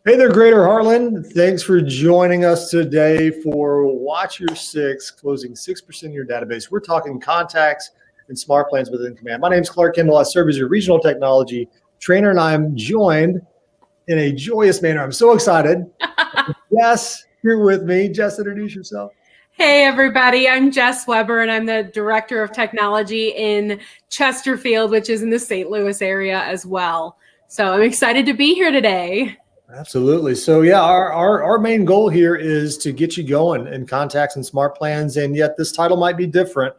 Hey there, Greater Heartland. Thanks for joining us today for Watch Your Six, closing 6% of your database. We're talking contacts and smart plans within Command. My name is Clark Kendall. I serve as your regional technology trainer, and I'm joined in a joyous manner. I'm so excited. Jess, here with me. Jess, introduce yourself. Hey, everybody. I'm Jess Weber, and I'm the Director of Technology in Chesterfield, which is in the St. Louis area as well. So I'm excited to be here today. Absolutely. So yeah, our main goal here is to get you going in contacts and smart plans, and yet this title might be different.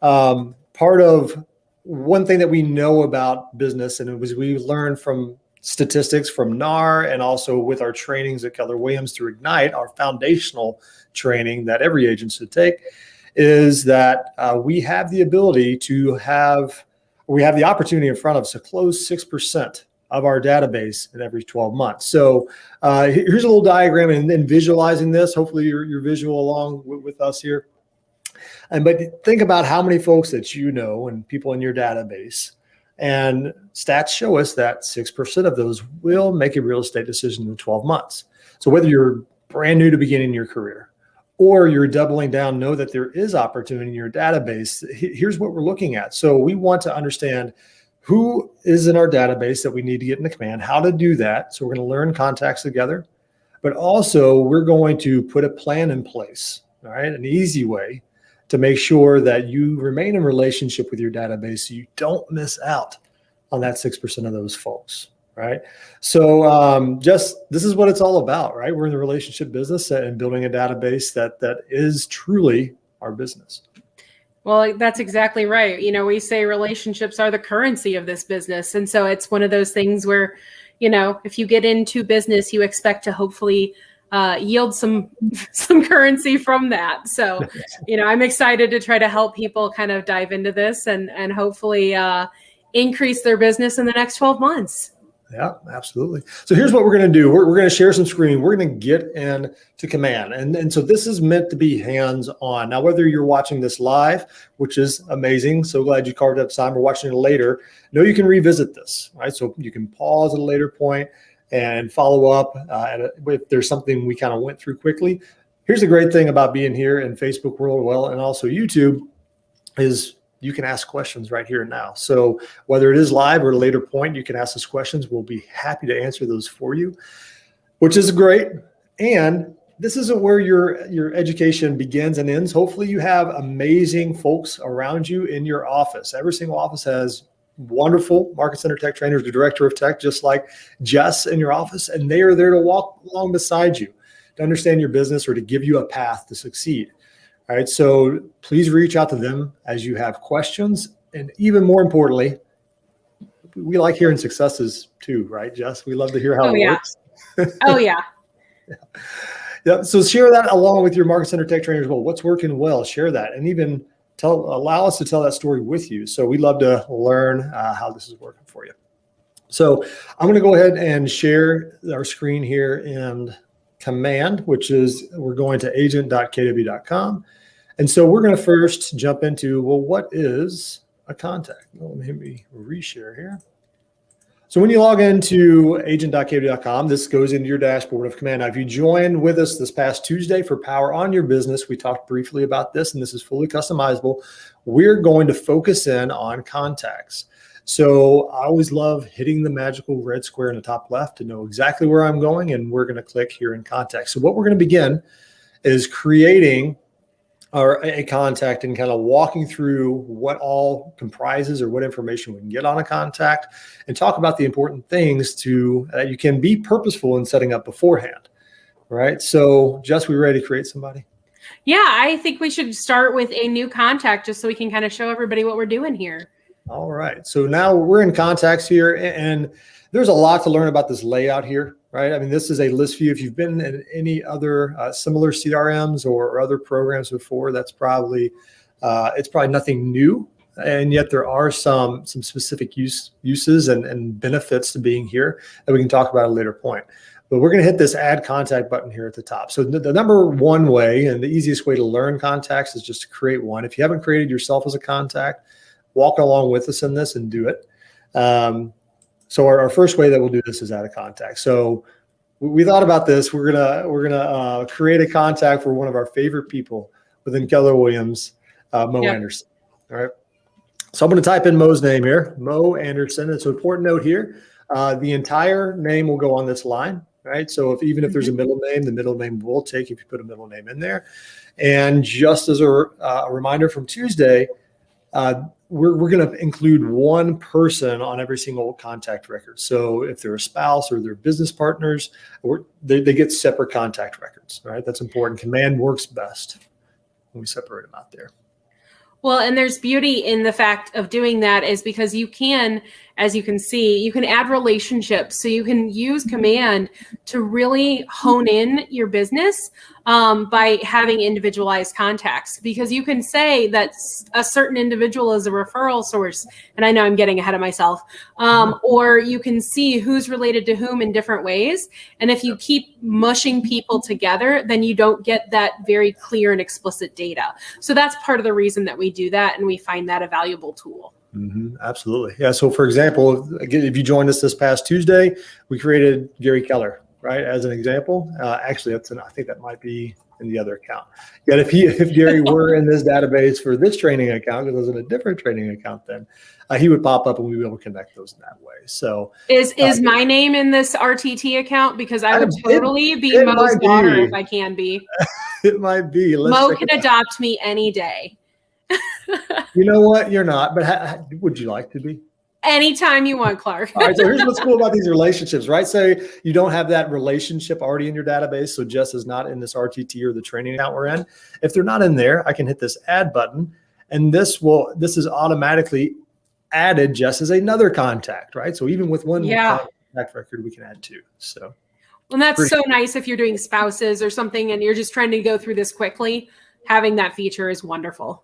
Part of one thing that we know about business, and it was we learned from statistics from NAR and also with our trainings at Keller Williams through Ignite, our foundational training that every agent should take, is that we have the ability to we have the opportunity in front of us to close 6% of our database in every 12 months. So here's a little diagram and then visualizing this. Hopefully you're visual along with us here. But think about how many folks that you know and people in your database. And stats show us that 6% of those will make a real estate decision in 12 months. So whether you're brand new to beginning your career or you're doubling down, know that there is opportunity in your database. Here's what we're looking at. So we want to understand who is in our database that we need to get into Command, how to do that. So we're going to learn contacts together, but also we're going to put a plan in place, all right, an easy way to make sure that you remain in relationship with your database so you don't miss out on that 6% of those folks, right? So just this is what it's all about, right? We're in the relationship business and building a database that is truly our business. Well, that's exactly right. You know, we say relationships are the currency of this business. And so it's one of those things where, you know, if you get into business, you expect to hopefully yield some currency from that. So, you know, I'm excited to try to help people kind of dive into this and hopefully increase their business in the next 12 months. Yeah, absolutely. So here's what we're going to do. We're going to share some screen. We're going to get into Command. And so this is meant to be hands-on. Now, whether you're watching this live, which is amazing, so glad you carved out time, or watching it later, know you can revisit this, right? So you can pause at a later point and follow up if there's something we kind of went through quickly. Here's the great thing about being here in Facebook world, well, and also YouTube, is you can ask questions right here and now. So whether it is live or at a later point, you can ask us questions. We'll be happy to answer those for you, which is great. And this isn't where your education begins and ends. Hopefully you have amazing folks around you in your office. Every single office has wonderful Market Center Tech trainers, the director of tech, just like Jess in your office, and they are there to walk along beside you, to understand your business or to give you a path to succeed. All right, so please reach out to them as you have questions. And even more importantly, we like hearing successes too, right, Jess? We love to hear how it works. Oh, yeah. Yeah. So share that along with your Market Center Tech trainers. Well, what's working well? Share that, and even allow us to tell that story with you. So we'd love to learn how this is working for you. So I'm going to go ahead and share our screen here in Command, which is we're going to agent.kw.com. And so we're going to first jump into, well, what is a contact? Well, let me reshare here. So when you log into agent.kw.com, this goes into your dashboard of Command. Now, if you joined with us this past Tuesday for Power on Your Business, we talked briefly about this, and this is fully customizable. We're going to focus in on contacts. So I always love hitting the magical red square in the top left to know exactly where I'm going, and we're going to click here in contacts. So what we're going to begin is creating a contact and kind of walking through what all comprises or what information we can get on a contact, and talk about the important things that you can be purposeful in setting up beforehand. Right. So Jess, we ready to create somebody? Yeah, I think we should start with a new contact just so we can kind of show everybody what we're doing here. All right. So now we're in contacts here, and there's a lot to learn about this layout here, right? I mean, this is a list view. If you've been in any other similar CRMs or other programs before, that's probably, it's probably nothing new. And yet there are some specific uses and benefits to being here that we can talk about at a later point. But we're going to hit this add contact button here at the top. So the number one way and the easiest way to learn contacts is just to create one. If you haven't created yourself as a contact, walk along with us in this and do it. So our first way that we'll do this is add a contact. So we thought about this. We're gonna create a contact for one of our favorite people within Keller Williams, Mo Yep. Anderson. All right. So I'm going to type in Mo's name here, Mo Anderson. It's an important note here. The entire name will go on this line, right? So even if there's a middle name, the middle name will take if you put a middle name in there. And just as a reminder from Tuesday, we're going to include one person on every single contact record. So if they're a spouse or they're business partners, they get separate contact records, right? That's important. Command works best when we separate them out there. Well, and there's beauty in the fact of doing that is because you can, as you can see, you can add relationships. So you can use command to really hone in your business by having individualized contacts, because you can say that a certain individual is a referral source. And I know I'm getting ahead of myself. Or you can see who's related to whom in different ways. And if you keep mushing people together, then you don't get that very clear and explicit data. So that's part of the reason that we do that. And we find that a valuable tool. Absolutely. Yeah. So for example, again, if you joined us this past Tuesday, we created Gary Keller, right? As an example. Actually, I think that might be in the other account. Yet if Gary were in this database for this training account, because it was in a different training account, then he would pop up and we'd be able to connect those in that way. So is my name in this RTT account? Because I would totally be Mo's daughter if I can be. It might be. Mo can adopt me any day. You know what? You're not, but would you like to be? Anytime you want, Clark. All right. So here's what's cool about these relationships, right? So you don't have that relationship already in your database. So Jess is not in this RTT or the training account we're in. If they're not in there, I can hit this add button, and this is automatically added just as another contact, right? So even with one contact record, we can add two. So. And that's so nice if you're doing spouses or something and you're just trying to go through this quickly. Having that feature is wonderful.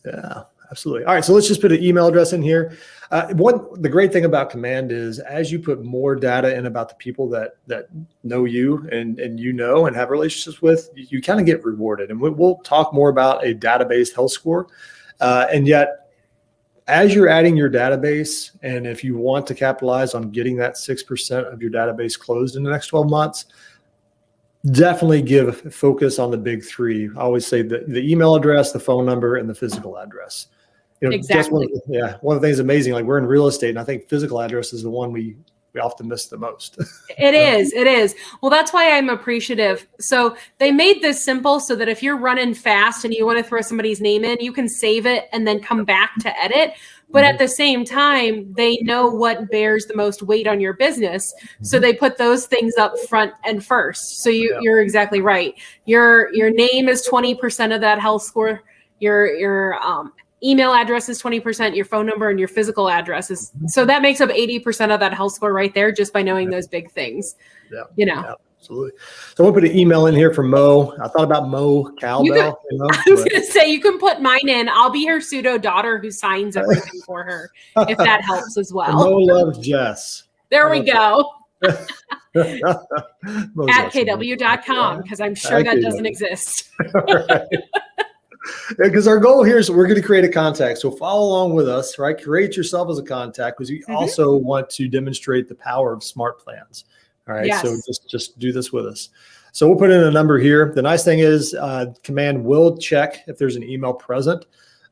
Yeah, absolutely. All right, so let's just put an email address in here. The great thing about command is as you put more data in about the people that know you and and have relationships with, you kind of get rewarded. And we'll talk more about a database health score. And yet, as you're adding your database, and if you want to capitalize on getting that 6% of your database closed in the next 12 months, definitely give focus on the big three. I always say the email address, the phone number, and the physical address. Exactly. One of the things amazing, like we're in real estate, and I think physical address is the one we often miss the most. It is. Well, that's why I'm appreciative. So they made this simple so that if you're running fast and you want to throw somebody's name in, you can save it and then come back to edit. But at the same time, they know what bears the most weight on your business. So they put those things up front and first. So you're exactly right. Your name is 20% of that health score. Your email address is 20%, your phone number and your physical address is. So that makes up 80% of that health score right there, just by knowing those big things. Yeah, absolutely. So we'll put an email in here for Mo. I thought about Mo Cowbell. I was going to say, you can put mine in. I'll be her pseudo daughter who signs everything for her, if that helps as well. Mo loves Jess. There we go. At kw.com, because I'm sure that doesn't exist. Because our goal here is we're going to create a contact. So follow along with us, right? Create yourself as a contact, because you also want to demonstrate the power of SmartPlans. All right. Yes. So just do this with us. So we'll put in a number here. The nice thing is command will check if there's an email present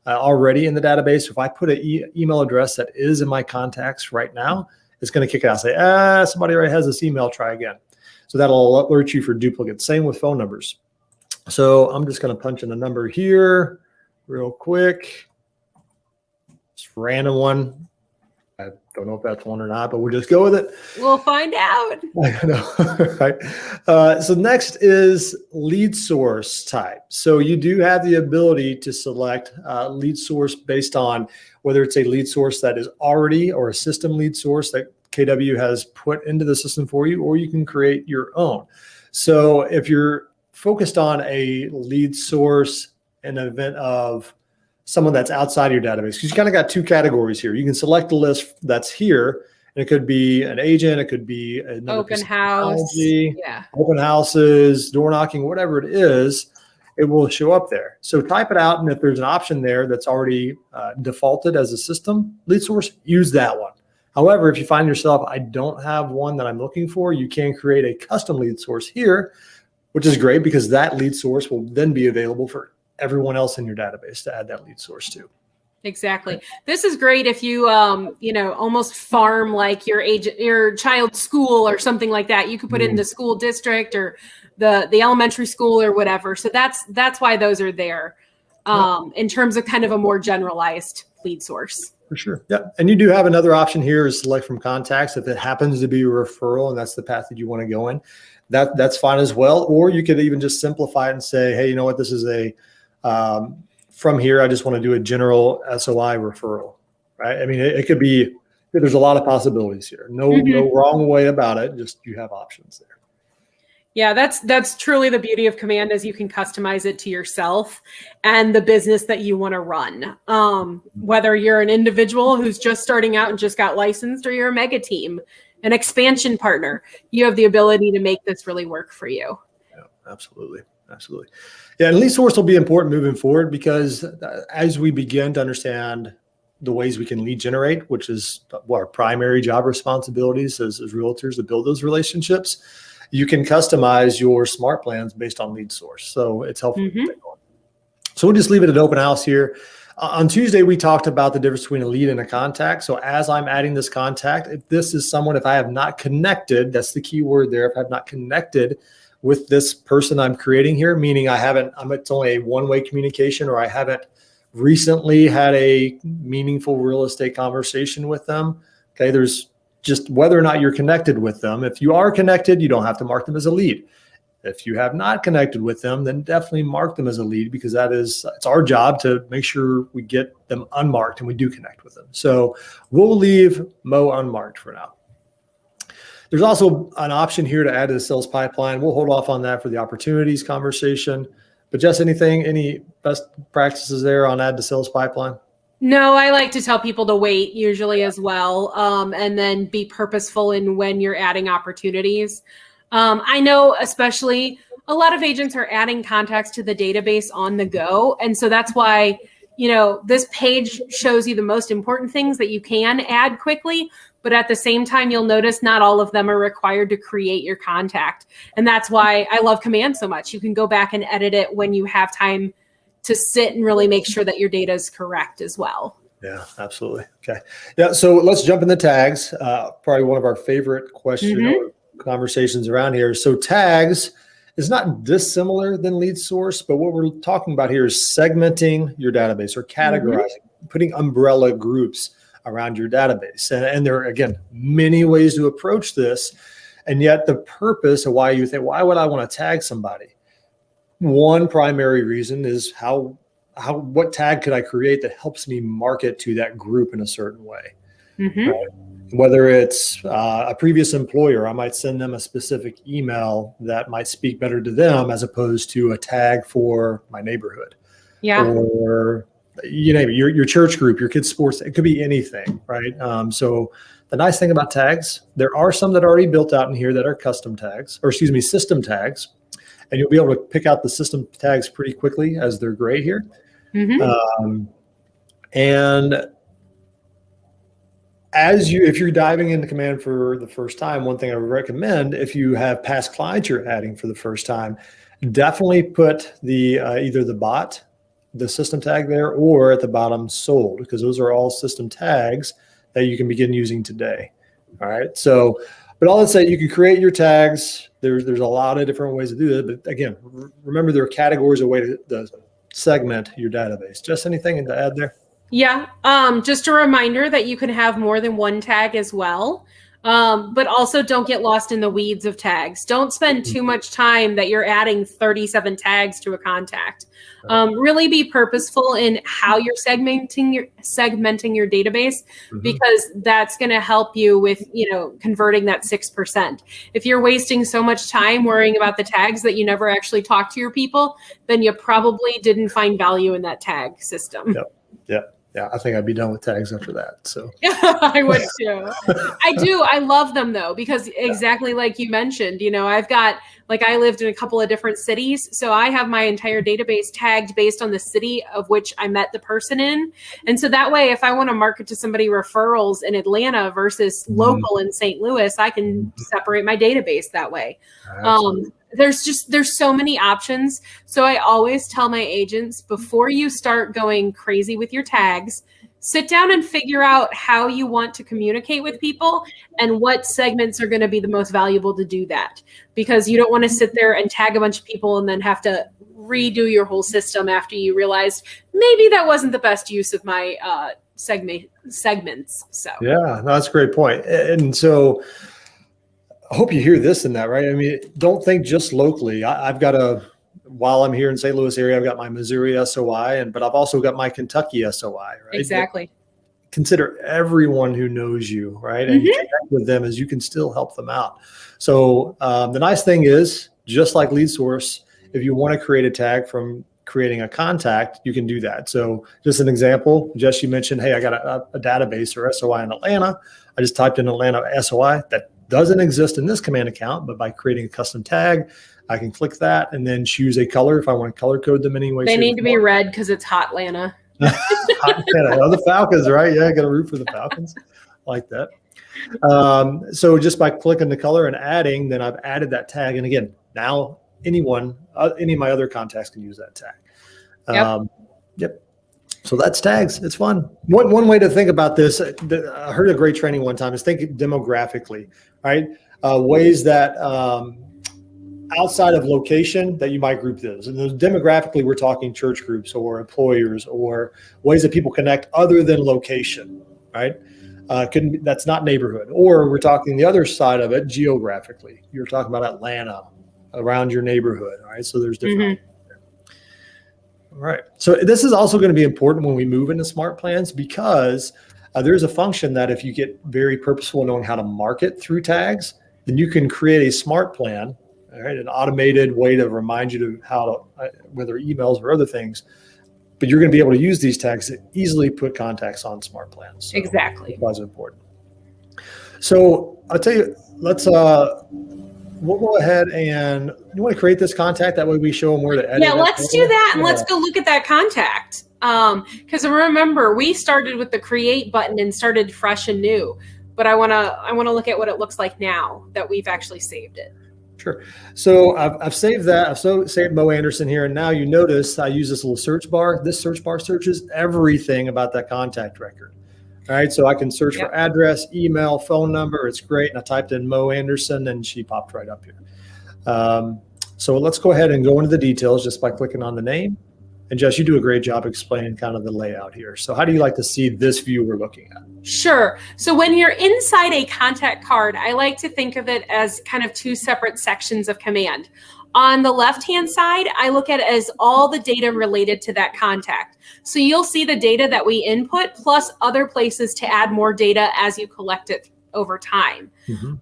already in the database. So if I put an email address that is in my contacts right now, it's going to kick it out. Say, somebody already has this email, try again. So that'll alert you for duplicates. Same with phone numbers. So I'm just going to punch in a number here real quick. Just random one. I don't know if that's one or not, but we'll just go with it. We'll find out. I know. Right. So next is lead source type. So you do have the ability to select lead source based on whether it's a lead source that is already or a system lead source that KW has put into the system for you, or you can create your own. So if you're focused on a lead source in an event of someone that's outside of your database, because you kind of got two categories here. You can select the list that's here, and it could be an agent, it could be another open house, open houses, door knocking, whatever it is, it will show up there. So type it out, and if there's an option there that's already defaulted as a system lead source, use that one. However, if you find yourself, I don't have one that I'm looking for, you can create a custom lead source here, which is great because that lead source will then be available for everyone else in your database to add that lead source to. Exactly. This is great if you, almost farm like your child's school or something like that. You could put it in the school district or the elementary school or whatever. So that's why those are there in terms of kind of a more generalized lead source. For sure. Yeah. And you do have another option here is select from contacts. If it happens to be a referral and that's the path that you want to go in, that's fine as well. Or you could even just simplify it and say, hey, you know what, this is from here, I just want to do a general SOI referral, right? I mean, it could be, there's a lot of possibilities here. No wrong way about it. Just you have options there. Yeah, that's truly the beauty of Command is you can customize it to yourself and the business that you want to run. Whether you're an individual who's just starting out and just got licensed, or you're a mega team, an expansion partner, you have the ability to make this really work for you. Yeah, absolutely. Absolutely. Yeah, and lead source will be important moving forward because as we begin to understand the ways we can lead generate, which is our primary job responsibilities as realtors to build those relationships, you can customize your smart plans based on lead source. So it's helpful. So we'll just leave it at open house here. On Tuesday, we talked about the difference between a lead and a contact. So as I'm adding this contact, if this is someone, if I have not connected, that's the key word there. If I have not connected with this person I'm creating here, meaning it's only a one-way communication, or I haven't recently had a meaningful real estate conversation with them. Okay. There's just whether or not you're connected with them. If you are connected, you don't have to mark them as a lead. If you have not connected with them, then definitely mark them as a lead because it's our job to make sure we get them unmarked and we do connect with them. So we'll leave Mo unmarked for now. There's also an option here to add to the sales pipeline. We'll hold off on that for the opportunities conversation. But Jess, any best practices there on add to sales pipeline? No, I like to tell people to wait usually as well, and then be purposeful in when you're adding opportunities. I know especially a lot of agents are adding contacts to the database on the go. And so that's why, this page shows you the most important things that you can add quickly. But at the same time, you'll notice not all of them are required to create your contact. And that's why I love Command so much. You can go back and edit it when you have time to sit and really make sure that your data is correct as well. Yeah, absolutely. Okay. Yeah. So let's jump in the tags. Probably one of our favorite conversations around here. So tags is not dissimilar than lead source, but what we're talking about here is segmenting your database or categorizing, putting umbrella groups around your database. And there are, again, many ways to approach this. And yet the purpose of why you think, why would I want to tag somebody? One primary reason is what tag could I create that helps me market to that group in a certain way? Right? Whether it's a previous employer, I might send them a specific email that might speak better to them as opposed to a tag for my neighborhood. Yeah. Or your church group, your kids' sports, it could be anything, right? So the nice thing about tags, there are some that are already built out in here that are system tags. And you'll be able to pick out the system tags pretty quickly as they're gray here. And if you're diving into Command for the first time, one thing I would recommend, if you have past clients you're adding for the first time, definitely put the either the system tag there, or at the bottom sold, because those are all system tags that you can begin using today. All right. So, but all that said, you can create your tags. There's a lot of different ways to do it. But again, remember there are categories of way to segment your database. Just anything to add there? Yeah. Just a reminder that you can have more than one tag as well. But also don't get lost in the weeds of tags. Don't spend too much time that you're adding 37 tags to a contact. Really be purposeful in how you're segmenting your database, because that's going to help you with, converting that 6%. If you're wasting so much time worrying about the tags that you never actually talk to your people, then you probably didn't find value in that tag system. Yeah. Yeah, I think I'd be done with tags after that. So I would too. I do. I love them though, because exactly like you mentioned, I've got, like, I lived in a couple of different cities. So I have my entire database tagged based on the city of which I met the person in. And so that way, if I want to market to somebody referrals in Atlanta versus local in St. Louis, I can separate my database that way. There's so many options. So I always tell my agents, before you start going crazy with your tags, sit down and figure out how you want to communicate with people and what segments are going to be the most valuable to do that. Because you don't want to sit there and tag a bunch of people and then have to redo your whole system after you realized maybe that wasn't the best use of my segments. So yeah, no, that's a great point. And so I hope you hear this in that, right? I mean, don't think just locally. I've got while I'm here in St. Louis area, I've got my Missouri SOI, but I've also got my Kentucky SOI, right? Exactly. But consider everyone who knows you, right? And connect with them as you can still help them out. So the nice thing is, just like Lead Source, if you want to create a tag from creating a contact, you can do that. So just an example, Jess, you mentioned, hey, I got a database or SOI in Atlanta. I just typed in Atlanta SOI. That doesn't exist in this command account, but by creating a custom tag, I can click that and then choose a color if I want to color code them anyway. They need to be red because it's hot Atlanta. The Falcons, right? Yeah, I got to root for the Falcons. Like that. So just by clicking the color and adding, then I've added that tag. And again, now any of my other contacts can use that tag. Yep. So that's tags. It's fun. One way to think about this, I heard a great training one time, is think demographically, right? Ways that outside of location that you might group those. And those demographically, we're talking church groups or employers or ways that people connect other than location, right? That's not neighborhood. Or we're talking the other side of it geographically. You're talking about Atlanta, around your neighborhood, right? So there's different. All right. So this is also going to be important when we move into smart plans, because there's a function that if you get very purposeful in knowing how to market through tags, then you can create a smart plan, all right, an automated way to remind you to how to, whether emails or other things, but you're going to be able to use these tags to easily put contacts on smart plans. So exactly. That's important. So I'll tell you, we'll go ahead and you want to create this contact. That way we show them where to edit. Yeah, let's do that. And let's go look at that contact. Because remember, we started with the create button and started fresh and new, but I want to look at what it looks like now that we've actually saved it. Sure. So I've saved that. I've saved Mo Anderson here. And now you notice I use this little search bar. This search bar searches everything about that contact record. All right. So I can search for address, email, phone number. It's great. And I typed in Mo Anderson and she popped right up here. So let's go ahead and go into the details just by clicking on the name. And Jess, you do a great job explaining kind of the layout here. So how do you like to see this view we're looking at? Sure. So when you're inside a contact card, I like to think of it as kind of two separate sections of command. On the left-hand side, I look at it as all the data related to that contact. So you'll see the data that we input plus other places to add more data as you collect it over time.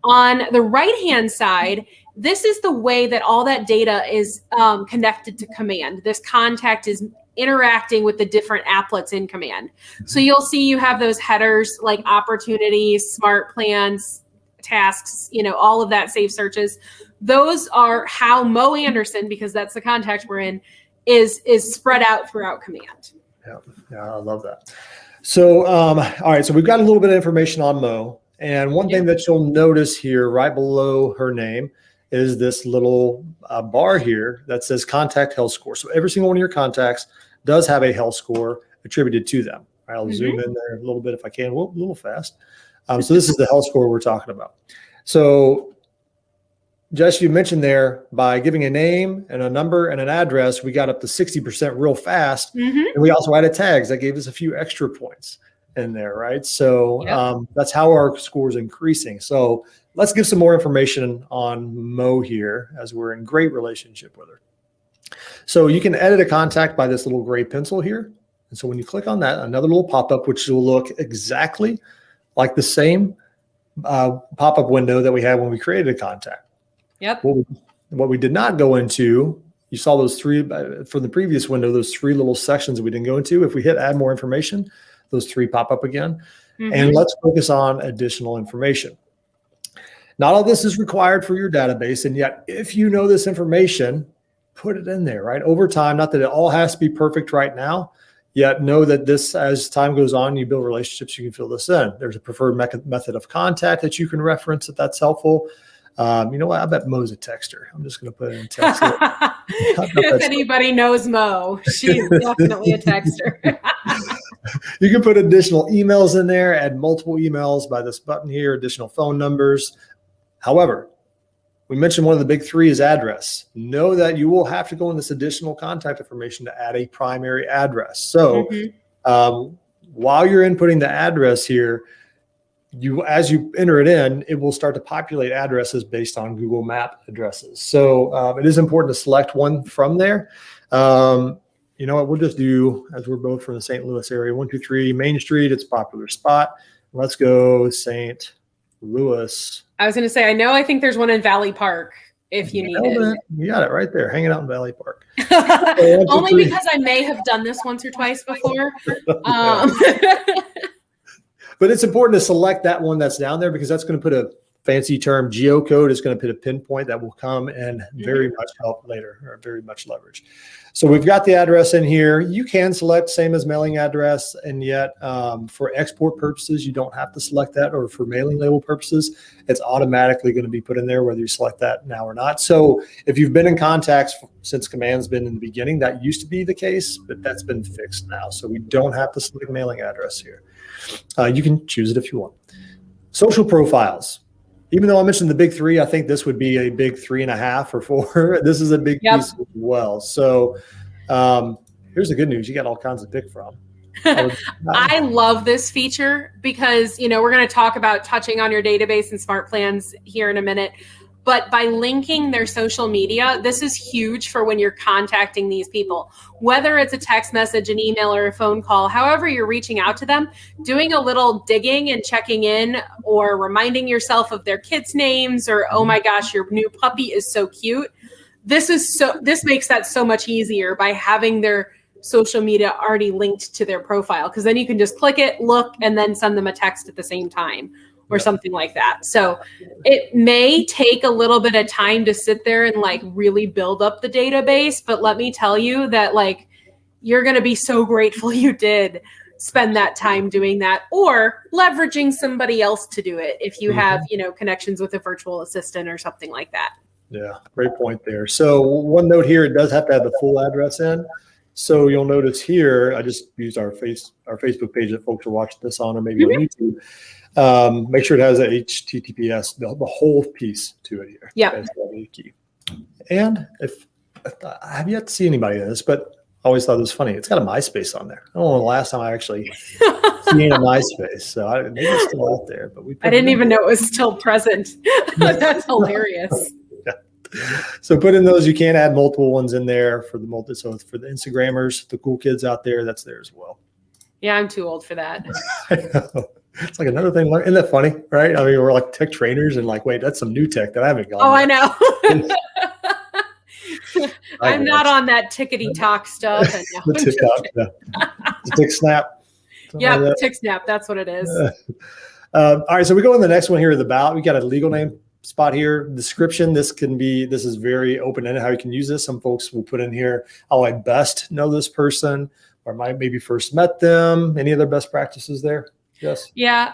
On the right-hand side, this is the way that all that data is connected to command. This contact is interacting with the different applets in command. So you'll see you have those headers like opportunities, smart plans, tasks, all of that save searches. Those are how Mo Anderson, because that's the contact we're in, is spread out throughout command. Yeah, I love that. So, all right, so we've got a little bit of information on Mo. And one thing that you'll notice here right below her name is this little bar here that says contact health score. So every single one of your contacts does have a health score attributed to them. All right, I'll zoom in there a little bit if I can. Whoop, a little fast. So this is the health score we're talking about. So Jess, you mentioned there by giving a name and a number and an address, we got up to 60% real fast. And we also added tags that gave us a few extra points in there, right? So that's how our score is increasing. So let's give some more information on Mo here as we're in great relationship with her. So you can edit a contact by this little gray pencil here. And so when you click on that, another little pop-up, which will look exactly like the same pop-up window that we had when we created a contact. What we did not go into, you saw those three from the previous window, those three little sections that we didn't go into. If we hit add more information, those three pop up again. And let's focus on additional information. Not all this is required for your database. And yet, if you know this information, put it in there, right? Over time, not that it all has to be perfect right now, yet know that this, as time goes on, you build relationships, you can fill this in. There's a preferred method of contact that you can reference if that's helpful. You know what? I bet Mo's a texter. I'm just going to put it in text. If anybody knows Mo, she's definitely a texter. You can put additional emails in there, add multiple emails by this button here, additional phone numbers. However, we mentioned one of the big three is address. Know that you will have to go in this additional contact information to add a primary address. So while you're inputting the address here, as you enter it in, it will start to populate addresses based on Google Map addresses. So it is important to select one from there. You know what, we'll just do, as we're both from the St. Louis area, 123 Main Street. It's a popular spot. Let's go St. Louis. I was going to say, I think there's one in Valley Park if you need it. You got it right there, hanging out in Valley Park. Only because I may have done this once or twice before. But it's important to select that one that's down there, because that's going to put a fancy term, geocode. Is going to put a pinpoint that will come and very much help later, or very much leverage. So we've got the address in here. You can select same as mailing address, and yet for export purposes, you don't have to select that, or for mailing label purposes, it's automatically going to be put in there whether you select that now or not. So if you've been in contacts since Command's been in the beginning, that used to be the case, but that's been fixed now. So we don't have to select mailing address here. You can choose it if you want. Social profiles. Even though I mentioned the big three, I think this would be a big 3.5 or 4. This is a big piece as well. So here's the good news. You got all kinds to pick from. I love this feature because, we're going to talk about touching on your database and SmartPlans here in a minute. But by linking their social media, this is huge for when you're contacting these people. Whether it's a text message, an email, or a phone call, however you're reaching out to them, doing a little digging and checking in, or reminding yourself of their kids' names, or, oh my gosh, your new puppy is so cute. This makes that so much easier by having their social media already linked to their profile, because then you can just click it, look, and then send them a text at the same time, or something like that. So it may take a little bit of time to sit there and really build up the database, but let me tell you that you're going to be so grateful you did spend that time doing that, or leveraging somebody else to do it if you have, connections with a virtual assistant or something like that. Yeah, great point there. So one note here, it does have to have the full address in. So you'll notice here, I just used our Facebook page that folks are watching this on, or maybe on YouTube. Make sure it has a HTTPS, the whole piece to it here. Yeah. That's the key. And if I have yet to see anybody in this, but I always thought it was funny. It's got a MySpace on there. I don't know the last time I actually seen a MySpace. So maybe it's still out there, but I didn't even know it was still present. That's hilarious. Yeah. So put in those. You can add multiple ones in there for the So for the Instagrammers, the cool kids out there, that's there as well. Yeah, I'm too old for that. I know. It's like another thing. Isn't that funny? Right? I mean, we're like tech trainers and wait, that's some new tech that I haven't gone. Oh, I know. I'm not on that tickety talk stuff. The TikTok, the tick snap. Yeah, the tick snap. That's what it is. All right. So we go on the next one here, the about. We got a legal name spot here. Description. This is very open-ended how you can use this. Some folks will put in here how I best know this person, or maybe first met them. Any other best practices there? Yes. Yeah.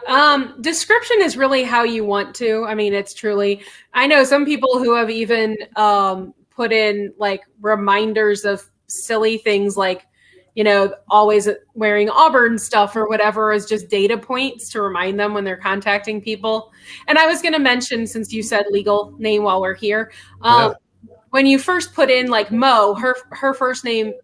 Description is really how you want to. I mean, it's truly, I know some people who have even put in reminders of silly things always wearing Auburn stuff or whatever as just data points to remind them when they're contacting people. And I was going to mention, since you said legal name while we're here, when you first put in Mo, her first name,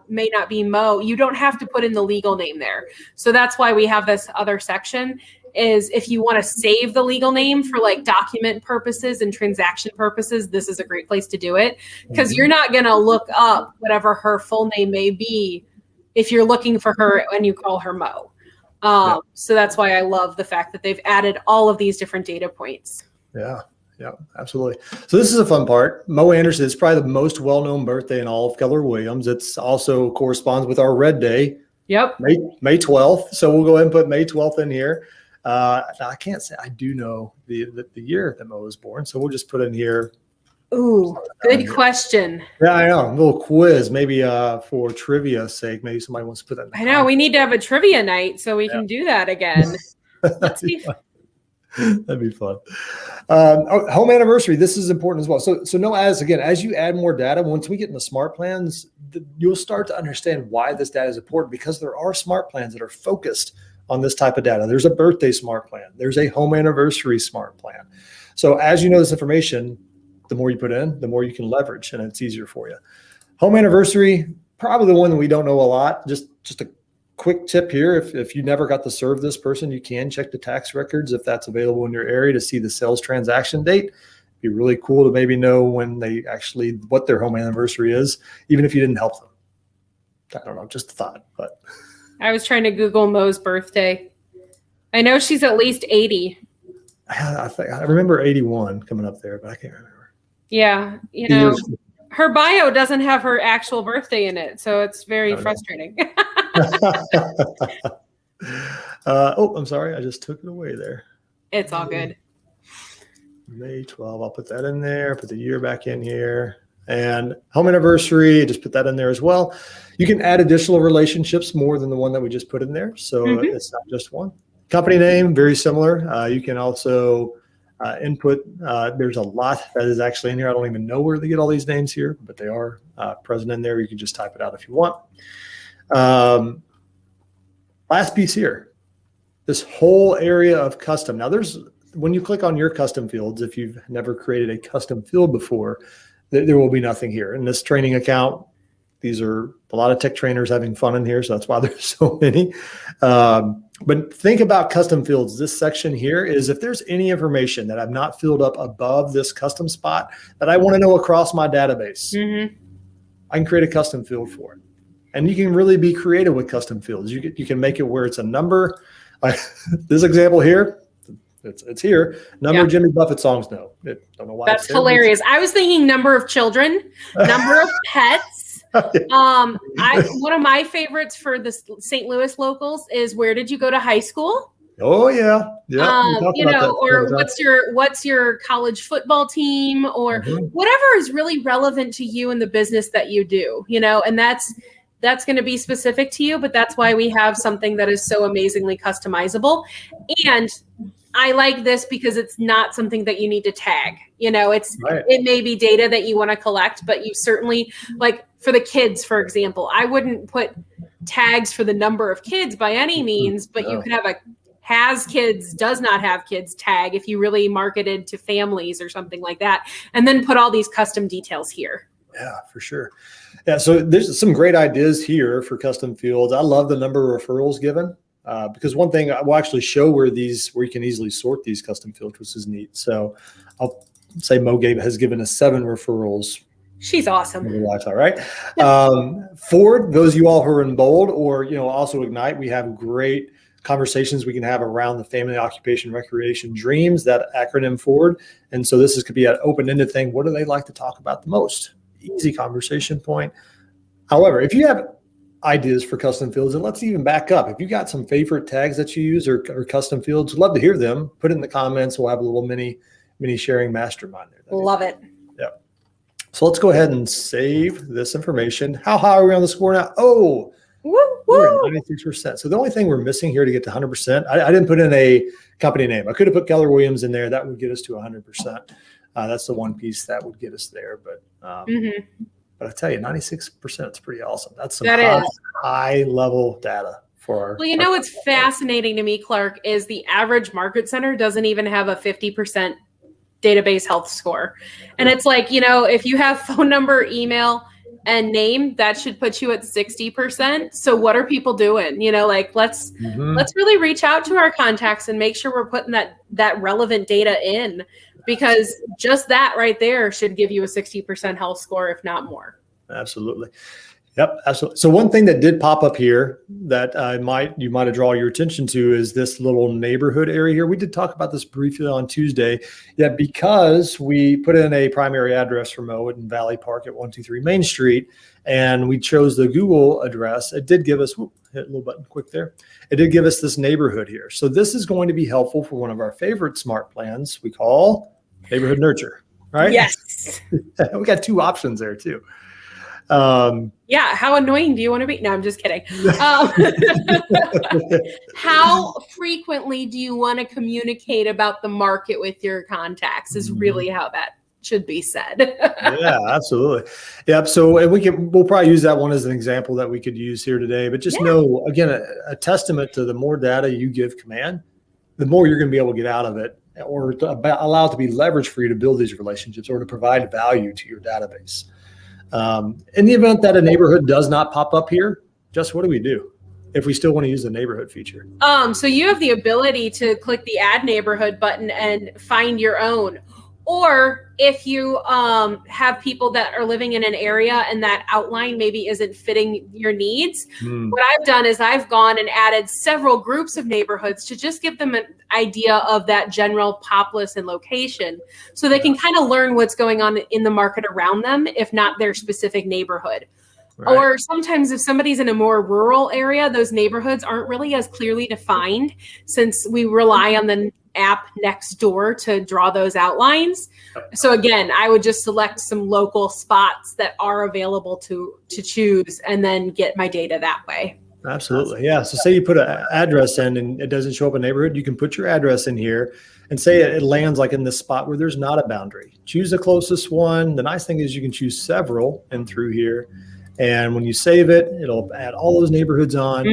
may not be Mo, you don't have to put in the legal name there. So that's why we have this other section, is if you want to save the legal name for document purposes and transaction purposes, this is a great place to do it, because you're not going to look up whatever her full name may be if you're looking for her and you call her Mo. So that's why I love the fact that they've added all of these different data points. Yeah. Yeah, absolutely. So this is a fun part. Mo Anderson is probably the most well-known birthday in all of Keller Williams. It's also corresponds with our Red Day Yep. May 12th. So we'll go ahead and put May 12th in here. I can't say I do know the year that Mo was born. So we'll just put in here. Ooh, good question. Yeah, I know. A little quiz, maybe for trivia's sake. Maybe somebody wants to put that in the I know we need to have a trivia night so we can do that again. Let's see. That'd be fun. Home anniversary. This is important as well. So no, as you add more data, once we get into smart plans, you'll start to understand why this data is important, because there are smart plans that are focused on this type of data. There's a birthday smart plan. There's a home anniversary smart plan. So as you know this information, the more you put in, the more you can leverage, and it's easier for you. Home anniversary, probably the one that we don't know a lot. Just a quick tip here. If you never got to serve this person, you can check the tax records if that's available in your area to see the sales transaction date. It'd be really cool to maybe know when they actually, what their home anniversary is, even if you didn't help them. I don't know, just a thought. But I was trying to Google Mo's birthday. I know she's at least 80. I remember 81 coming up there, but I can't remember. Yeah, her bio doesn't have her actual birthday in it, so it's very frustrating. I'm sorry. I just took it away there. It's all good. May 12. I'll put that in there. Put the year back in here. And home anniversary, just put that in there as well. You can add additional relationships more than the one that we just put in there. So it's not just one. Company name, very similar. You can also input. There's a lot that is actually in here. I don't even know where they get all these names here, but they are present in there. You can just type it out if you want. Last piece here, this whole area of custom. Now when you click on your custom fields, if you've never created a custom field before, there will be nothing here. In this training account, these are a lot of tech trainers having fun in here, so that's why there's so many. But think about custom fields. This section here is if there's any information that I've not filled up above this custom spot that I want to know across my database, I can create a custom field for it. And you can really be creative with custom fields. You can make it where it's a number. Like this example here, it's here. Number of Jimmy Buffett songs. No, don't know why. That's hilarious. I was thinking number of children, number of pets. One of my favorites for the St. Louis locals is where did you go to high school? Oh yeah. Or what's your college football team, or whatever is really relevant to you and the business that you do. And that's going to be specific to you, but that's why we have something that is so amazingly customizable. And I like this because it's not something that you need to tag. It may be data that you want to collect, but you certainly, like for the kids, for example, I wouldn't put tags for the number of kids by any means, but you could have a has kids, does not have kids tag if you really marketed to families or something like that, and then put all these custom details here. Yeah, for sure. Yeah, so there's some great ideas here for custom fields. I love the number of referrals given because one thing I will actually show where you can easily sort these custom fields, which is neat. So I'll say Mo has given us 7 referrals. She's awesome. All right. For those of you all who are in bold or also Ignite, we have great conversations we can have around the family, occupation, recreation, dreams, that acronym FORD. And so this could be an open-ended thing. What do they like to talk about the most? Easy conversation point. However, if you have ideas for custom fields, and let's even back up. If you got some favorite tags that you use or custom fields, love to hear them. Put it in the comments. We'll have a little mini sharing mastermind there. Love it. Yeah. So let's go ahead and save this information. How high are we on the score now? Oh, we're at 96%. So the only thing we're missing here to get to 100%, I didn't put in a company name. I could have put Keller Williams in there. That would get us to 100%. That's the one piece that would get us there. But I tell you, 96% is pretty awesome. That's some high level data for Well, what's fascinating to me, Clark, is the average market center doesn't even have a 50% database health score. And it's like, if you have phone number, email, and name, that should put you at 60%. So what are people doing? Let's really reach out to our contacts and make sure we're putting that relevant data in, because just that right there should give you a 60% health score, if not more. Absolutely. Yep, absolutely. So one thing that did pop up here that you might have drawn your attention to is this little neighborhood area here. We did talk about this briefly on Tuesday. That because we put in a primary address for Mowat in Valley Park at 123 Main Street, and we chose the Google address, it did give us, hit a little button quick there. It did give us this neighborhood here. So this is going to be helpful for one of our favorite smart plans we call Neighborhood Nurture, right? Yes. We got two options there too. Yeah. How annoying do you want to be? No, I'm just kidding. How frequently do you want to communicate about the market with your contacts is really how that should be said. Yeah, absolutely. Yep. So, and we'll probably use that one as an example that we could use here today, but just know, again, a testament to the more data you give command, the more you're going to be able to get out of it, or allow it to be leveraged for you to build these relationships or to provide value to your database. In the event that a neighborhood does not pop up here, just what do we do if we still want to use the neighborhood feature? So you have the ability to click the add neighborhood button and find your own. Or if you have people that are living in an area and that outline maybe isn't fitting your needs, what I've done is I've gone and added several groups of neighborhoods to just give them an idea of that general populace and location so they can kind of learn what's going on in the market around them, if not their specific neighborhood. Right. Or sometimes if somebody's in a more rural area, those neighborhoods aren't really as clearly defined since we rely on the app next door to draw those outlines. So again, I would just select some local spots that are available to choose and then get my data that way. Absolutely. Yeah. So say you put an address in and it doesn't show up a neighborhood, you can put your address in here and say it lands like in this spot where there's not a boundary. Choose the closest one. The nice thing is you can choose several in through here. And when you save it, it'll add all those neighborhoods on.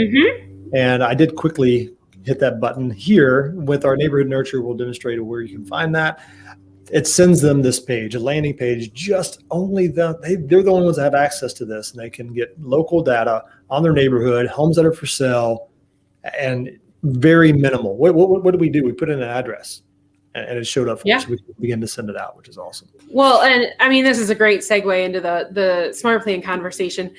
And I did quickly hit that button here with our neighborhood nurture. We'll demonstrate where you can find that. It sends them this page, a landing page, just only they're the only ones that have access to this, and they can get local data on their neighborhood, homes that are for sale, and very minimal. What do? We put in an address and it showed up for us. So we can begin to send it out, which is awesome. Well, and I mean, this is a great segue into the smart plan conversation.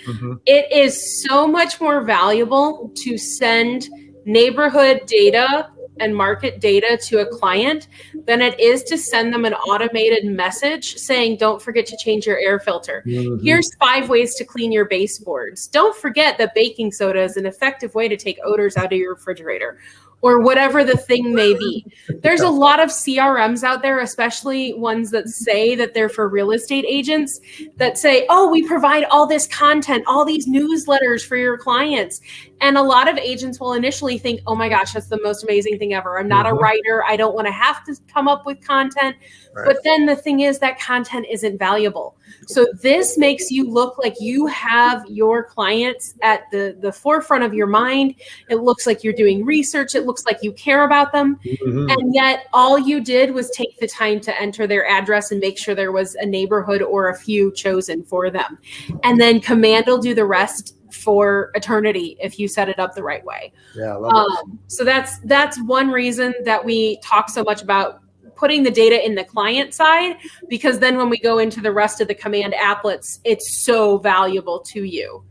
It is so much more valuable to send neighborhood data and market data to a client than it is to send them an automated message saying, don't forget to change your air filter. Here's 5 ways to clean your baseboards. Don't forget that baking soda is an effective way to take odors out of your refrigerator, or whatever the thing may be. There's a lot of CRMs out there, especially ones that say that they're for real estate agents, that say, oh, we provide all this content, all these newsletters for your clients. And a lot of agents will initially think, oh my gosh, that's the most amazing thing ever. I'm not a writer. I don't want to have to come up with content. But then the thing is that content isn't valuable. So this makes you look like you have your clients at the forefront of your mind. It looks like you're doing research. It looks like you care about them. And yet all you did was take the time to enter their address and make sure there was a neighborhood or a few chosen for them. And then Command will do the rest for eternity if you set it up the right way. Yeah, I love it. So that's one reason that we talk so much about putting the data in the client side, because then when we go into the rest of the Command applets, it's so valuable to you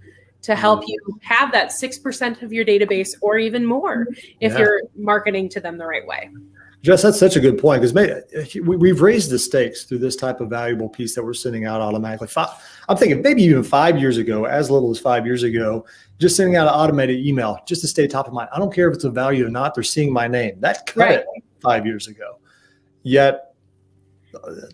to help you have that 6% of your database or even more if you're marketing to them the right way. Jess, that's such a good point, because we've raised the stakes through this type of valuable piece that we're sending out automatically. I'm thinking maybe even 5 years ago, as little as 5 years ago, just sending out an automated email just to stay top of mind. I don't care if it's a value or not, they're seeing my name. That cut it 5 years ago. Yet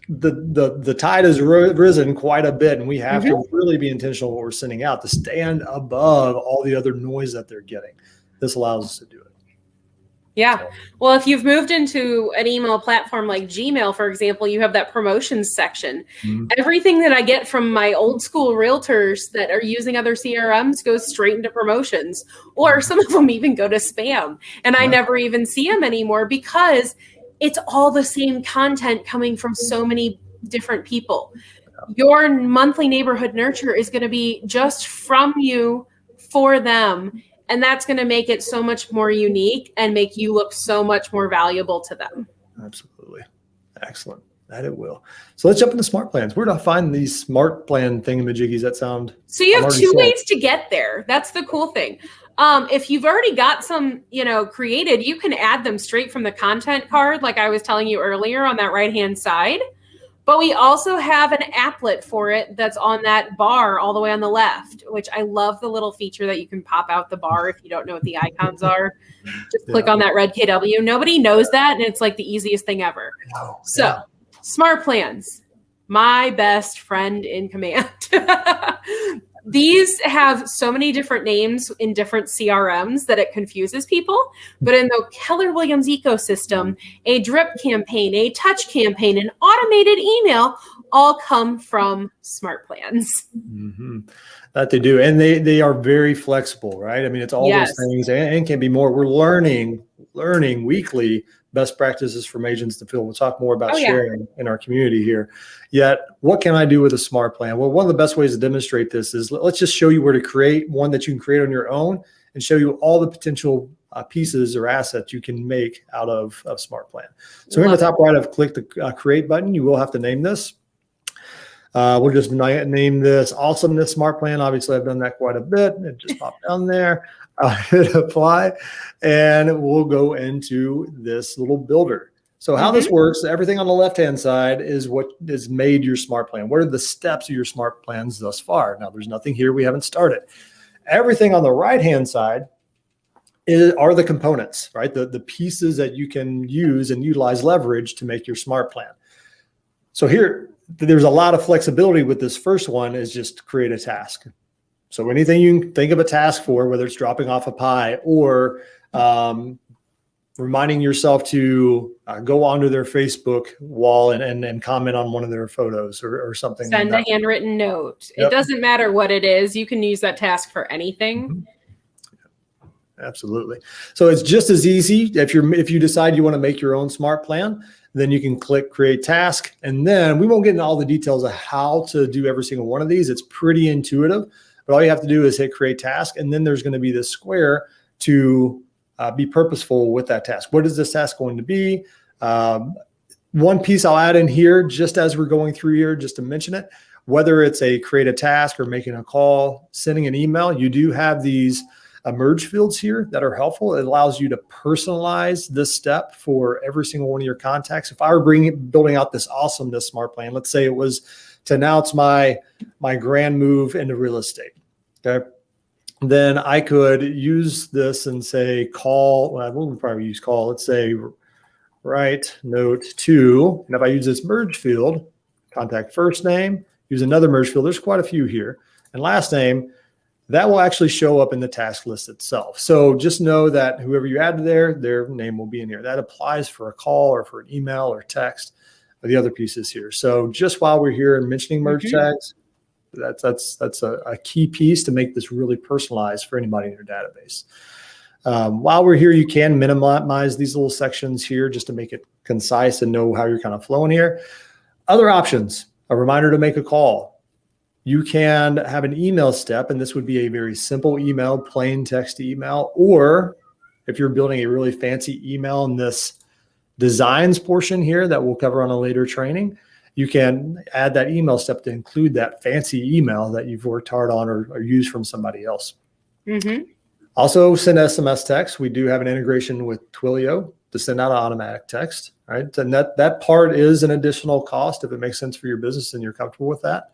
the tide has risen quite a bit, and we have to really be intentional what we're sending out to stand above all the other noise that they're getting. This allows us to do it. Yeah. Well, if you've moved into an email platform like Gmail, for example, you have that promotions section. Everything that I get from my old school realtors that are using other CRMs goes straight into promotions, or some of them even go to spam. And I never even see them anymore because it's all the same content coming from so many different people. Your monthly neighborhood nurture is going to be just from you for them. And that's going to make it so much more unique and make you look so much more valuable to them. Absolutely. Excellent. That it will. So let's jump into smart plans. Where do I find these smart plan thingamajiggies that sound? So you I'm have already two sold. ways to get there. That's the cool thing. If you've already got some, created, you can add them straight from the content card, like I was telling you earlier on that right-hand side. But we also have an applet for it that's on that bar all the way on the left, which I love the little feature that you can pop out the bar if you don't know what the icons are. Just click on that red KW. Nobody knows that, and it's like the easiest thing ever. Oh, So, yeah. smart plans, my best friend in command. These have so many different names in different CRMs that it confuses people. But in the Keller Williams ecosystem, a drip campaign, a touch campaign, an automated email all come from smart plans. Mm-hmm. That they do. And they are very flexible, right? I mean, it's all Yes. those things and can be more. We're learning weekly best practices from agents to field. We'll talk more about sharing in our community here. Yet, what can I do with a smart plan? Well, one of the best ways to demonstrate this is let's just show you where to create one that you can create on your own and show you all the potential pieces or assets you can make out of smart plan. So here in the top right, I've clicked the create button. You will have to name this. We'll just name this Awesomeness Smart Plan. Obviously, I've done that quite a bit. It just popped down there. Hit apply, and we'll go into this little builder. So how this works, everything on the left-hand side is what has made your smart plan. What are the steps of your smart plans thus far? Now, there's nothing here we haven't started. Everything on the right-hand side are the components, right? The pieces that you can use and utilize leverage to make your smart plan. So here, there's a lot of flexibility with this first one is just create a task. So anything you can think of a task for, whether it's dropping off a pie or reminding yourself to go onto their Facebook wall and comment on one of their photos or something. Send a handwritten note. It doesn't matter what it is. You can use that task for anything. Absolutely. So it's just as easy. If you decide you want to make your own smart plan, then you can click create task. And then we won't get into all the details of how to do every single one of these. It's pretty intuitive, but all you have to do is hit create task. And then there's going to be this square to be purposeful with that task. What is this task going to be? One piece I'll add in here, just as we're going through here, just to mention it, whether it's a create a task or making a call, sending an email, you do have these merge fields here that are helpful. It allows you to personalize this step for every single one of your contacts. If I were building out this awesomeness smart plan, let's say it was to announce my grand move into real estate. Okay. Then I could use this and say call. Well, we'll probably use call. Let's say write note to, and if I use this merge field, contact first name, use another merge field. There's quite a few here, and last name. That will actually show up in the task list itself. So just know that whoever you add there, their name will be in here. That applies for a call or for an email or text or the other pieces here. So just while we're here and mentioning merge tags, that's a key piece to make this really personalized for anybody in your database. While we're here, you can minimize these little sections here just to make it concise and know how you're kind of flowing here. Other options, a reminder to make a call. You can have an email step, and this would be a very simple email, plain text email, or if you're building a really fancy email in this designs portion here that we'll cover on a later training, you can add that email step to include that fancy email that you've worked hard on or used from somebody else. Also, send SMS text. We do have an integration with Twilio to send out automatic text, right? And that part is an additional cost if it makes sense for your business and you're comfortable with that.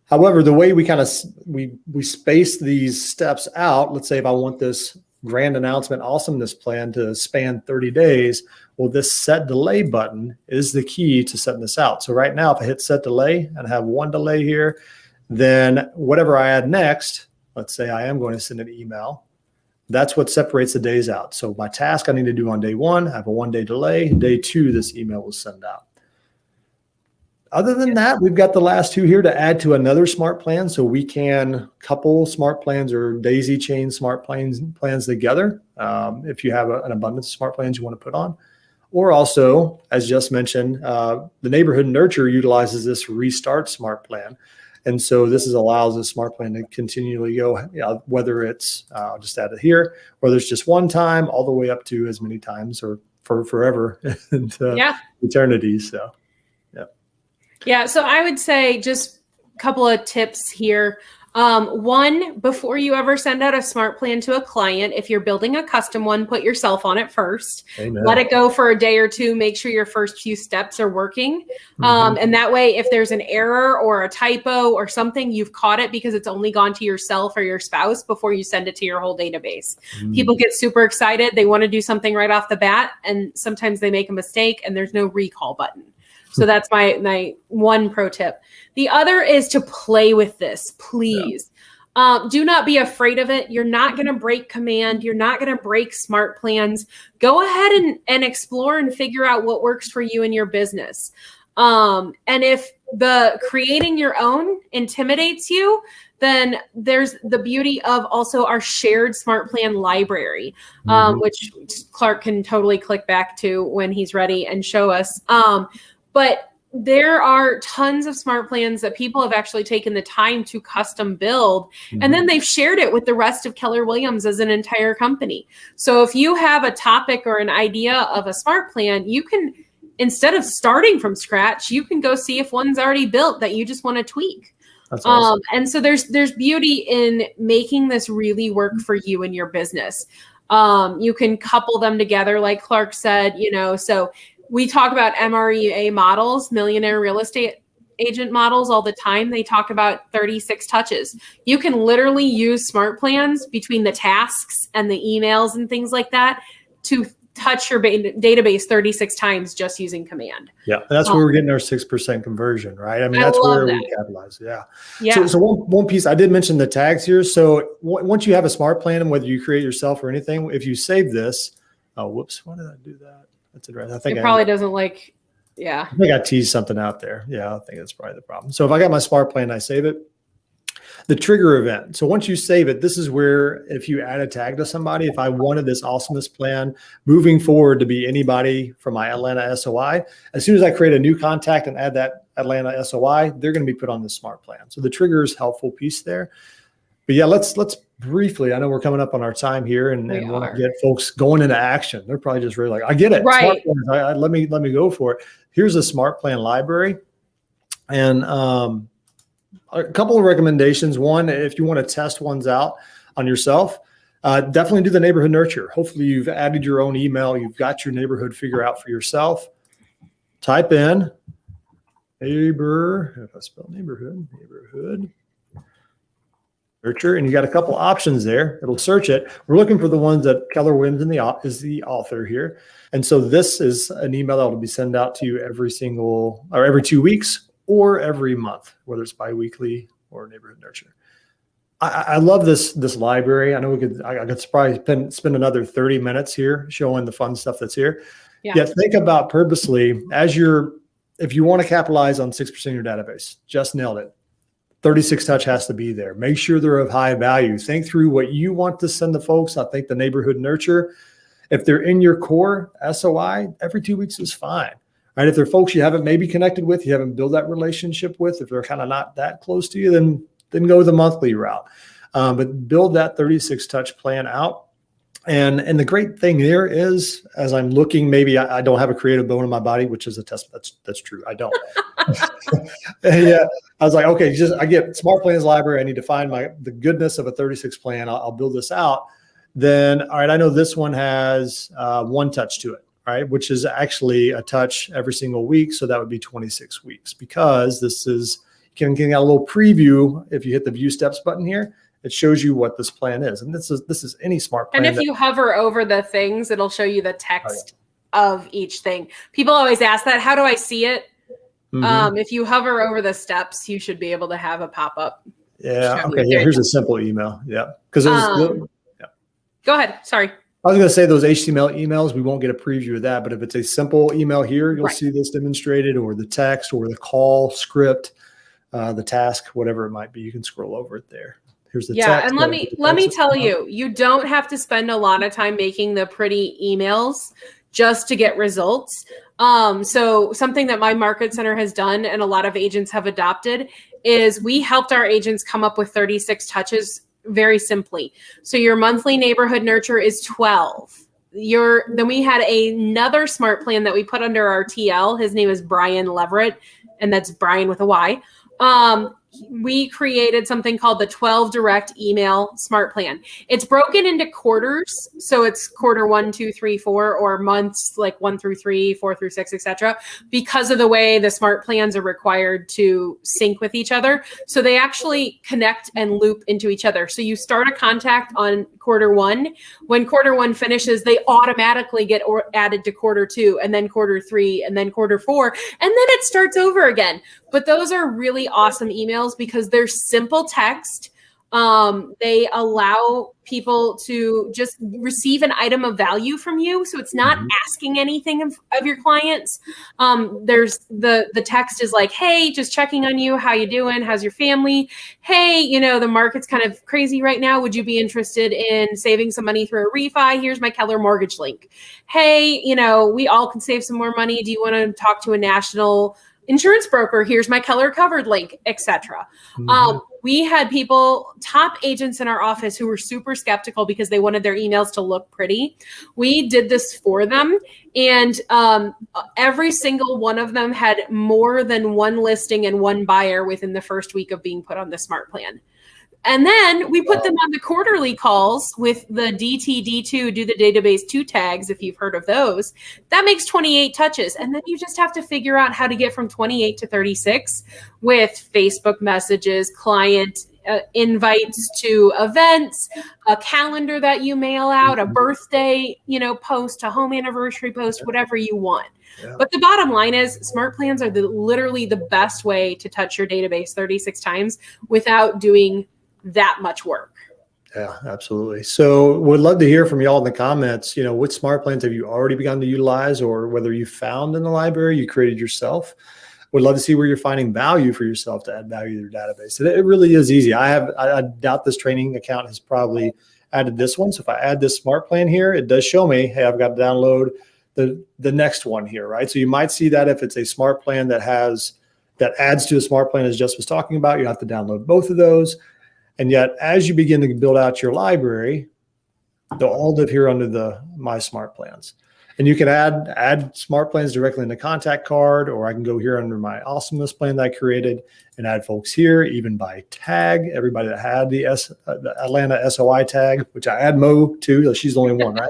However, the way we kind of we space these steps out, let's say if I want this grand announcement awesomeness plan to span 30 days, well, this set delay button is the key to setting this out. So right now, if I hit set delay and have one delay here, then whatever I add next, let's say I am going to send an email, that's what separates the days out. So my task I need to do on day one, I have a 1 day delay. Day two, this email will send out. Other than that, we've got the last two here to add to another smart plan. So we can couple smart plans or daisy chain smart plans together. If you have an abundance of smart plans you want to put on. Or also, as just mentioned, the neighborhood nurture utilizes this restart smart plan. And so this allows a smart plan to continually go, whether it's, I'll just add it here, whether it's just one time all the way up to as many times or for forever into eternity. So. Yeah. So I would say just a couple of tips here. One, before you ever send out a smart plan to a client, if you're building a custom one, put yourself on it first. Amen. Let it go for a day or two. Make sure your first few steps are working. And that way, if there's an error or a typo or something, you've caught it because it's only gone to yourself or your spouse before you send it to your whole database. People get super excited. They want to do something right off the bat. And sometimes they make a mistake and there's no recall button. So that's my one pro tip. The other is to play with this, please. Yeah. Do not be afraid of it. You're not going to break command. You're not going to break smart plans. Go ahead and explore and figure out what works for you and your business. And if the creating your own intimidates you, then there's the beauty of also our shared smart plan library, which Clark can totally click back to when he's ready and show us. But there are tons of smart plans that people have actually taken the time to custom build, and then they've shared it with the rest of Keller Williams as an entire company. So if you have a topic or an idea of a smart plan, you can, instead of starting from scratch, you can go see if one's already built that you just want to tweak. That's awesome. And so there's beauty in making this really work for you and your business. You can couple them together, like Clark said, so we talk about MREA models, millionaire real estate agent models, all the time. They talk about 36 touches. You can literally use smart plans between the tasks and the emails and things like that to touch your database 36 times just using command. Yeah, and that's where we're getting our 6% conversion, right? I mean, that's where we capitalize. Yeah. So one piece, I did mention the tags here. So once you have a smart plan, and whether you create yourself or anything, if you save this, why did I do that? That's it, right? I think it probably doesn't like, I think I teased something out there. Yeah, I think that's probably the problem. So if I got my smart plan and I save it, the trigger event. So once you save it, this is where if you add a tag to somebody, if I wanted this awesomeness plan moving forward to be anybody from my Atlanta SOI, as soon as I create a new contact and add that Atlanta SOI, they're going to be put on the smart plan. So the trigger is a helpful piece there. But yeah, let's briefly, I know we're coming up on our time here and want to get folks going into action. They're probably just really like, I get it. Right. Smart plans, let me go for it. Here's a smart plan library. And a couple of recommendations. One, if you want to test ones out on yourself, definitely do the neighborhood nurture. Hopefully you've added your own email. You've got your neighborhood figure out for yourself. Type in if I spell neighborhood nurture, and you got a couple options there. It'll search it. We're looking for the ones that Keller Williams is the author here. And so this is an email that will be sent out to you every 2 weeks or every month, whether it's biweekly or neighborhood nurture. I love this library. I know I could probably spend another 30 minutes here showing the fun stuff that's here. Yeah. Yet think about purposely if you want to capitalize on 6% of your database, just nailed it. 36 touch has to be there. Make sure they're of high value. Think through what you want to send the folks. I think the neighborhood nurture, if they're in your core SOI, every 2 weeks is fine, right? If they're folks you haven't maybe connected with, you haven't built that relationship with, if they're kind of not that close to you, then go the monthly route. But build that 36 touch plan out. And the great thing here is, as I'm looking, maybe I don't have a creative bone in my body, which is a test. That's true. I don't. Yeah, I was like, okay, I get smart plans library. I need to find the goodness of a 36 plan. I'll build this out. Then, all right, I know this one has one touch to it, right? Which is actually a touch every single week. So that would be 26 weeks, because this is, you can get a little preview. If you hit the view steps button here, it shows you what this plan is. And this is any smart plan. And if you hover over the things, it'll show you the text of each thing. People always ask that, how do I see it? If you hover over the steps, you should be able to have a pop-up. Yeah. Okay. Yeah. Here's a simple email. Yeah. Because go ahead. Sorry. I was going to say those HTML emails, we won't get a preview of that. But if it's a simple email here, you'll see this demonstrated, or the text, or the call script, the task, whatever it might be. You can scroll over it there. Here's the text. And let me tell you, you don't have to spend a lot of time making the pretty emails just to get results. So something that my market center has done, and a lot of agents have adopted, is we helped our agents come up with 36 touches very simply. So your monthly neighborhood nurture is 12. Then we had another smart plan that we put under our TL. His name is Brian Leverett. and that's Brian with a Y. We created something called the 12 direct email smart plan. It's broken into quarters. So it's quarter 1, 2, 3, 4, or months like 1 through 3, 4 through 6, etc. Because of the way the smart plans are required to sync with each other. So they actually connect and loop into each other. So you start a contact on quarter 1. When quarter 1 finishes, they automatically get added to quarter 2, and then quarter 3, and then quarter 4, and then it starts over again. But those are really awesome emails because they're simple text. They allow people to just receive an item of value from you. So it's not asking anything of your clients. There's the text is like, hey, just checking on you. How you doing? How's your family? Hey, the market's kind of crazy right now. Would you be interested in saving some money through a refi? Here's my Keller mortgage link. Hey, we all can save some more money. Do you want to talk to a national insurance broker? Here's my Keller covered link, etc. We had top agents in our office who were super skeptical because they wanted their emails to look pretty. We did this for them, and every single one of them had more than one listing and one buyer within the first week of being put on the smart plan. And then we put them on the quarterly calls with the DTD2, do the database 2 tags, if you've heard of those. That makes 28 touches. And then you just have to figure out how to get from 28 to 36 with Facebook messages, client invites to events, a calendar that you mail out, a birthday, post, a home anniversary post, whatever you want. Yeah. But the bottom line is smart plans are literally the best way to touch your database 36 times without doing that much work. Yeah, absolutely. So would love to hear from y'all in the comments, what smart plans have you already begun to utilize, or whether you found in the library you created yourself. Would love to see where you're finding value for yourself to add value to your database. It really is easy. I doubt this training account has probably added this one. So if I add this smart plan here, it does show me, hey, I've got to download the next one here, right? So you might see that if it's a smart plan that adds to a smart plan as Jess was talking about, you have to download both of those. And yet, as you begin to build out your library, they'll all live here under the My Smart Plans. And you can add smart plans directly in the contact card, or I can go here under my awesomeness plan that I created and add folks here, even by tag. Everybody that had the Atlanta SOI tag, which I add Mo to, she's the only one, right?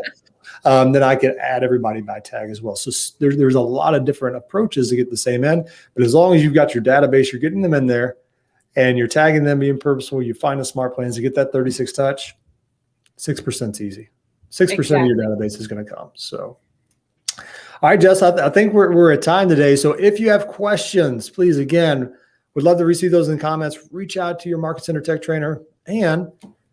Then I can add everybody by tag as well. So there's a lot of different approaches to get the same end. But as long as you've got your database, you're getting them in there, and you're tagging them, being purposeful, you find the smart plans to get that 36 touch, 6% is easy. 6% of your database is going to come. So, all right, Jess, I think we're at time today. So if you have questions, please, again, we'd love to receive those in the comments. Reach out to your Market Center Tech Trainer. And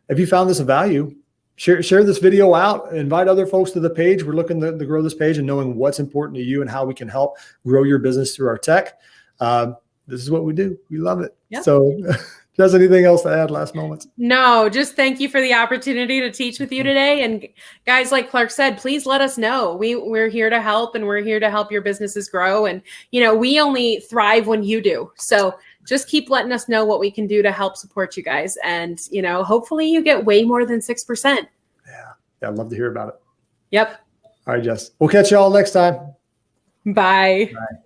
if you found this of value, share this video out, invite other folks to the page. We're looking to grow this page and knowing what's important to you and how we can help grow your business through our tech. This is what we do. We love it. Yep. So does anything else to add last moments? No, just thank you for the opportunity to teach with you today. And guys, like Clark said, please let us know. We're here to help, and we're here to help your businesses grow. And, we only thrive when you do. So just keep letting us know what we can do to help support you guys. And, hopefully you get way more than 6%. Yeah. I'd love to hear about it. Yep. All right, Jess. We'll catch you all next time. Bye. Bye.